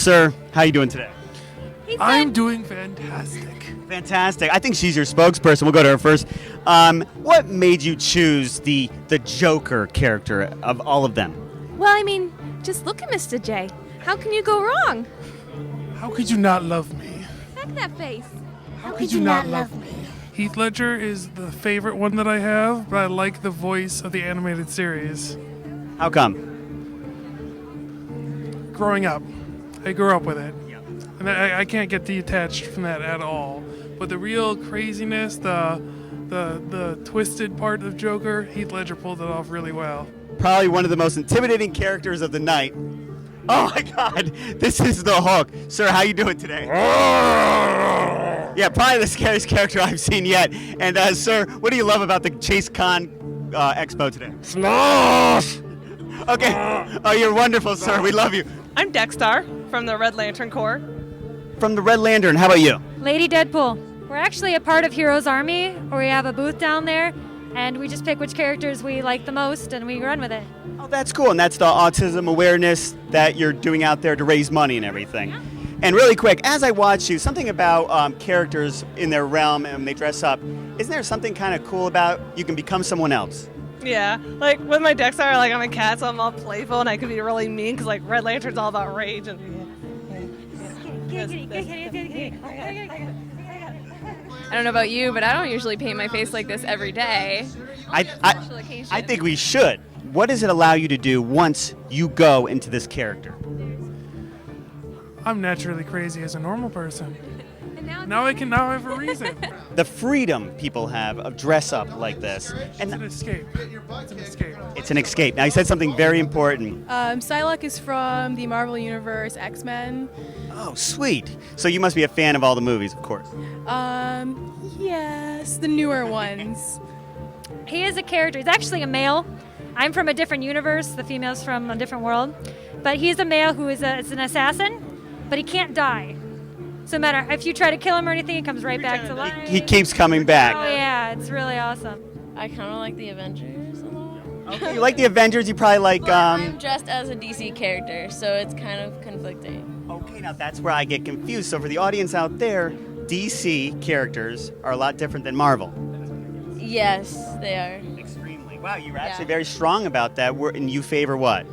sir. How you doing today? I'm doing fantastic. Fantastic. I think she's your spokesperson. We'll go to her first. What made you choose the Joker character of all of them? Well, I mean, just look at Mr. J. How can you go wrong? How could you not love me? Look at that face. How could you not love me? Heath Ledger is the favorite one that I have, but I like the voice of the animated series. How come? Growing up, I grew up with it. And I can't get detached from that at all. But the real craziness, the twisted part of Joker, Heath Ledger pulled it off really well. Probably one of the most intimidating characters of the night. Oh my God, this is the Hulk. Sir, how you doing today? Yeah, probably the scariest character I've seen yet. And sir, what do you love about the CHASECON Expo today? Smash! Okay. Oh, you're wonderful, sir. We love you. I'm Dexter from the Red Lantern Corps. From the Red Lantern, how about you? Lady Deadpool. We're actually a part of Heroes Army, where we have a booth down there, and we just pick which characters we like the most, and we run with it. Oh, that's cool. And that's the autism awareness that you're doing out there to raise money and everything. Yeah. And really quick, as I watch you, something about characters in their realm and they dress up, isn't there something kind of cool about you can become someone else? Yeah, like with my Dexter, like I'm a cat, so I'm all playful and I can be really mean because like Red Lantern's all about rage and. I don't know about you, but I don't usually paint my face like this every day. I think we should. What does it allow you to do once you go into this character? I'm naturally crazy as a normal person. Now I have a reason. The freedom people have of dress up like this. And it's an escape. It's an escape. It's an escape. Now, you said something very important. Psylocke is from the Marvel Universe, X-Men. Oh, sweet. So you must be a fan of all the movies, of course. Yes, the newer ones. He is a character. He's actually a male. I'm from a different universe. The female's from a different world. But he's a male who is an assassin, but he can't die. So no matter if you try to kill him or anything, he comes right back to life. He keeps coming back. Oh yeah, it's really awesome. I kind of like the Avengers a lot. Okay, you like the Avengers, you probably like... But I'm dressed as a DC character, so it's kind of conflicting. Okay, now that's where I get confused. So for the audience out there, DC characters are a lot different than Marvel. Yes, they are. Extremely. Wow, you're actually very strong about that. And you favor what?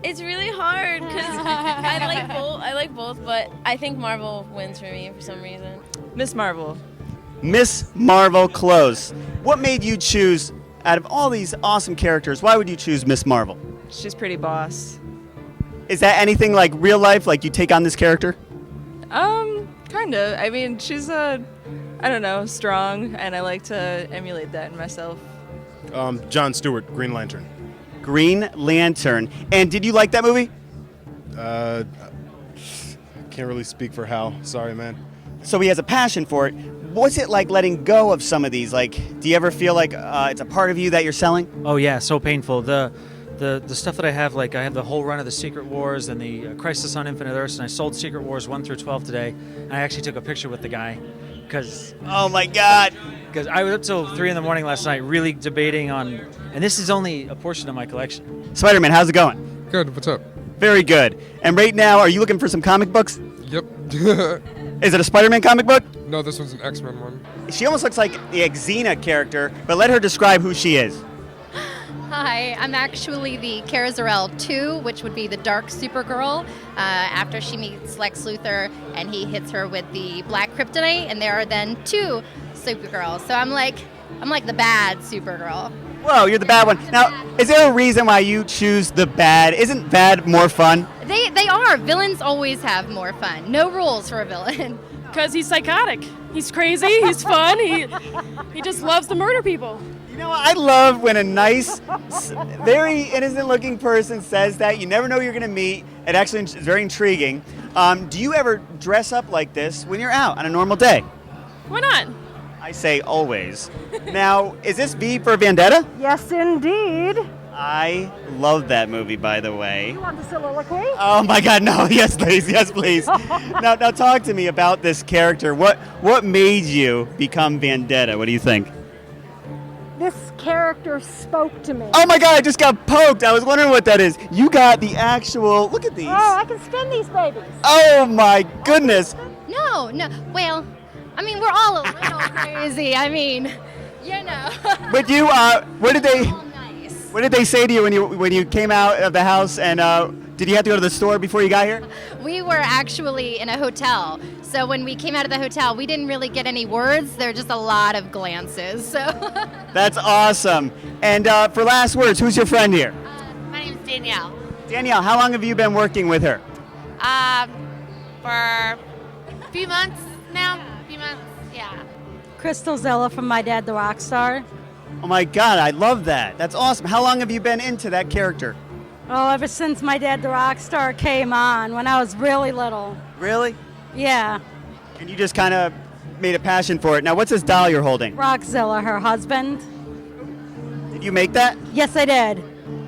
It's really hard because I like both, but I think Marvel wins for me for some reason. Miss Marvel. Miss Marvel close. What made you choose, out of all these awesome characters, why would you choose Miss Marvel? She's pretty boss. Is that anything like real life, like you take on this character? Kind of. I mean, she's I don't know, strong, and I like to emulate that in myself. John Stewart, Green Lantern. Green Lantern. And did you like that movie? Can't really speak for Hal. Sorry, man. So he has a passion for it. What's it like letting go of some of these? Like, do you ever feel like it's a part of you that you're selling? Oh yeah, so painful. The stuff that I have, like I have the whole run of the Secret Wars and the Crisis on Infinite Earths, and I sold Secret Wars 1 through 12 today. And I actually took a picture with the guy because... Oh my God! Because I was up till 3 in the morning last night really debating on, and this is only a portion of my collection. Spider-Man, how's it going? Good, what's up? Very good. And right now, are you looking for some comic books? Yep. Is it a Spider-Man comic book? No, this one's an X-Men one. She almost looks like the Xena character, but let her describe who she is. Hi, I'm actually the Kara Zor-El 2, which would be the dark Supergirl, after she meets Lex Luthor and he hits her with the black kryptonite, and there are then 2 Supergirls. So I'm like the bad Supergirl. Whoa, you're the bad one. Now, is there a reason why you choose the bad? Isn't bad more fun? They are. Villains always have more fun. No rules for a villain. Because he's psychotic. He's crazy. He's fun. He just loves to murder people. You know, I love when a nice, very innocent-looking person says that. You never know who you're going to meet. It actually is very intriguing. Do you ever dress up like this when you're out on a normal day? Why not? I say always. Now, is this V for Vendetta? Yes, indeed. I love that movie, by the way. You want the soliloquy? Oh my God, no! Yes, please, yes, please. now, talk to me about this character. What made you become Vendetta? What do you think? This character spoke to me. Oh my God, I just got poked. I was wondering what that is. You got the actual, look at these. Oh, I can spin these babies. Oh my goodness. No. Well, I mean, we're all a little crazy. I mean, you know. But you, what did they say to you when you came out of the house, and did you have to go to the store before you got here? We were actually in a hotel. So when we came out of the hotel, we didn't really get any words. There were just a lot of glances. So That's awesome. And for last words, who's your friend here? My name's Danielle. Danielle, how long have you been working with her? For a few months now. Yeah. Crystal Zella from My Dad the Rockstar. Oh my God, I love that. That's awesome. How long have you been into that character? Oh, ever since My Dad the Rockstar came on when I was really little. Really? Yeah. And you just kind of made a passion for it. Now, what's this doll you're holding? Rockzilla, her husband. Did you make that? Yes, I did.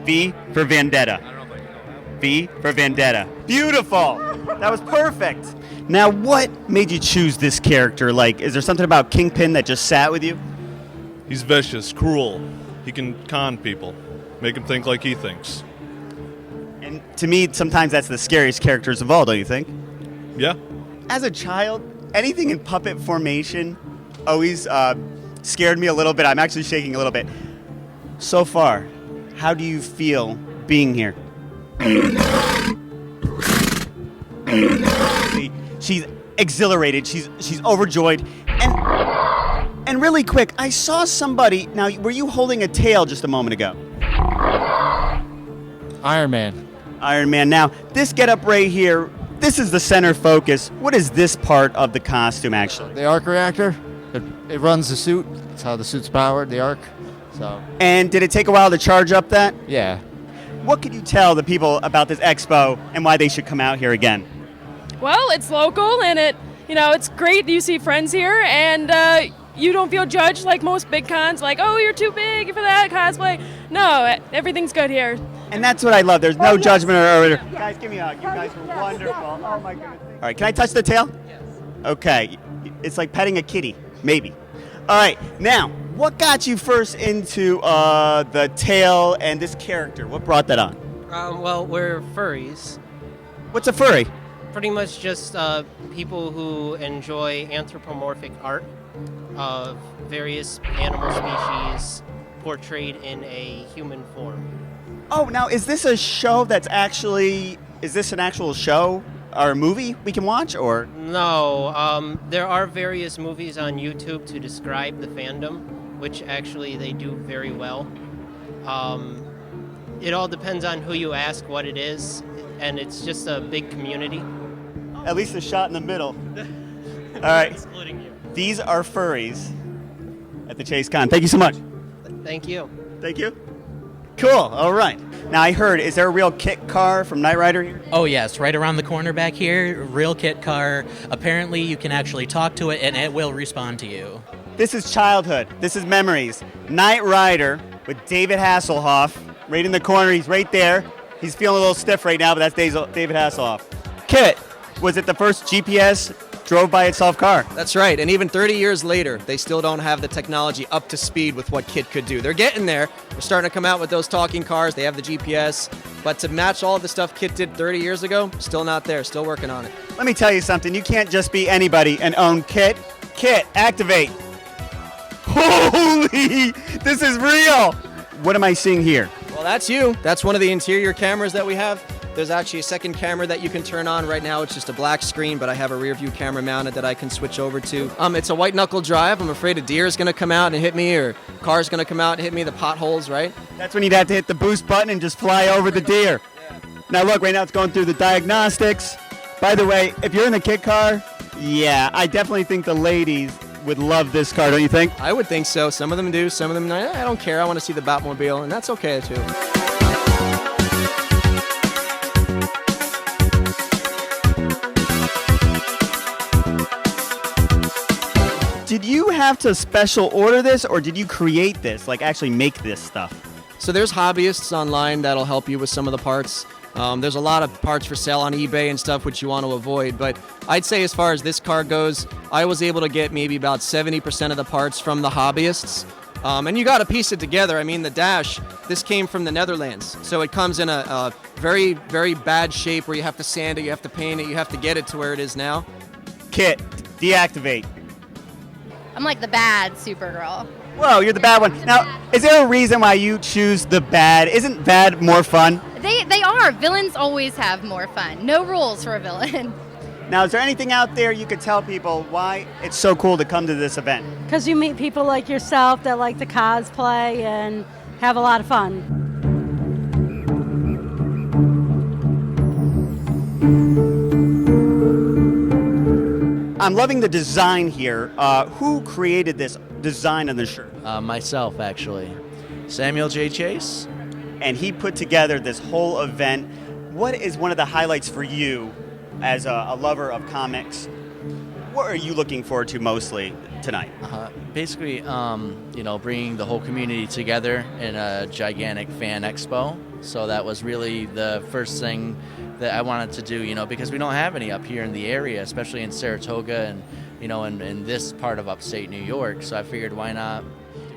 V for Vendetta. V for Vendetta. Beautiful. That was perfect. Now, what made you choose this character? Like, is there something about Kingpin that just sat with you? He's vicious, cruel. He can con people, make him think like he thinks. And to me, sometimes that's the scariest characters of all, don't you think? Yeah. As a child, anything in puppet formation always scared me a little bit. I'm actually shaking a little bit. So far, how do you feel being here? She's exhilarated. She's overjoyed. And really quick, I saw somebody. Now, were you holding a tail just a moment ago? Iron Man. Iron Man. Now, this getup right here, this is the center focus. What is this part of the costume, actually? The arc reactor. It runs the suit. That's how the suit's powered, the arc. So. And did it take a while to charge up that? Yeah. What could you tell the people about this expo and why they should come out here again? Well, it's local and it's great you see friends here and you don't feel judged like most big cons, like, oh, you're too big for that cosplay. No, everything's good here. And that's what I love. There's no judgment or guys, give me a hug. You guys were wonderful. Oh my goodness. All right, can I touch the tail? Yes. Okay. It's like petting a kitty, maybe. All right. Now, what got you first into the tail and this character? What brought that on? Well, we're furries. What's a furry? Pretty much just people who enjoy anthropomorphic art of various animal species portrayed in a human form. Oh, now is this a show that's actually, is this an actual show or a movie we can watch, or? No, there are various movies on YouTube to describe the fandom, which actually they do very well. It all depends on who you ask what it is, and it's just a big community. At least a shot in the middle. All right. Excluding you. These are furries at the CHASECON. Thank you so much. Thank you. Thank you. Cool. All right. Now I heard, is there a real KITT car from Knight Rider here? Oh yes, right around the corner back here, real KITT car. Apparently you can actually talk to it and it will respond to you. This is childhood. This is memories. Knight Rider with David Hasselhoff right in the corner. He's right there. He's feeling a little stiff right now, but that's David Hasselhoff. KITT, was it the first GPS drove by itself car? That's right, and even 30 years later, they still don't have the technology up to speed with what KITT could do. They're getting there. They're starting to come out with those talking cars. They have the GPS, but to match all of the stuff KITT did 30 years ago, still not there. Still working on it. Let me tell you something. You can't just be anybody and own KITT. KITT, activate. Holy, this is real. What am I seeing here? Well, that's you. That's one of the interior cameras that we have. There's actually a second camera that you can turn on. Right now it's just a black screen, but I have a rear view camera mounted that I can switch over to. It's a white knuckle drive. I'm afraid a deer is going to come out and hit me, or a car is going to come out and hit me, the potholes, right? That's when you'd have to hit the boost button and just fly over the deer. Now look, right now it's going through the diagnostics. By the way, if you're in the KITT car, yeah, I definitely think the ladies would love this car, don't you think? I would think so. Some of them do, some of them, I don't care. I want to see the Batmobile, and that's okay too. Did you have to special order this, or did you create this, like actually make this stuff? So there's hobbyists online that'll help you with some of the parts. There's a lot of parts for sale on eBay and stuff which you want to avoid, but I'd say as far as this car goes, I was able to get maybe about 70% of the parts from the hobbyists. And you got to piece it together. I mean, the dash, this came from the Netherlands. So it comes in a very, very bad shape where you have to sand it, you have to paint it, you have to get it to where it is now. KITT, deactivate. I'm like the bad Supergirl. Whoa, you're the bad one. Now, is there a reason why you choose the bad? Isn't bad more fun? They are. Villains always have more fun. No rules for a villain. Now, is there anything out there you could tell people why it's so cool to come to this event? Because you meet people like yourself that like to cosplay and have a lot of fun. I'm loving the design here. Who created this design on the shirt? Myself, actually. Samuel J. Chase. And he put together this whole event. What is one of the highlights for you as a lover of comics? What are you looking forward to mostly tonight? Basically, bringing the whole community together in a gigantic fan expo. So that was really the first thing that I wanted to do, because we don't have any up here in the area, especially in Saratoga and, in this part of upstate New York. So I figured, why not?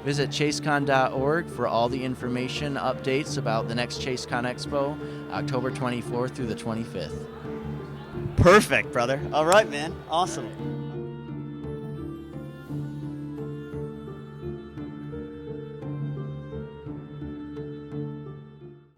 Visit chasecon.org for all the information, updates about the next CHASECON Expo, October 24th through the 25th. Perfect, brother. All right, man. Awesome.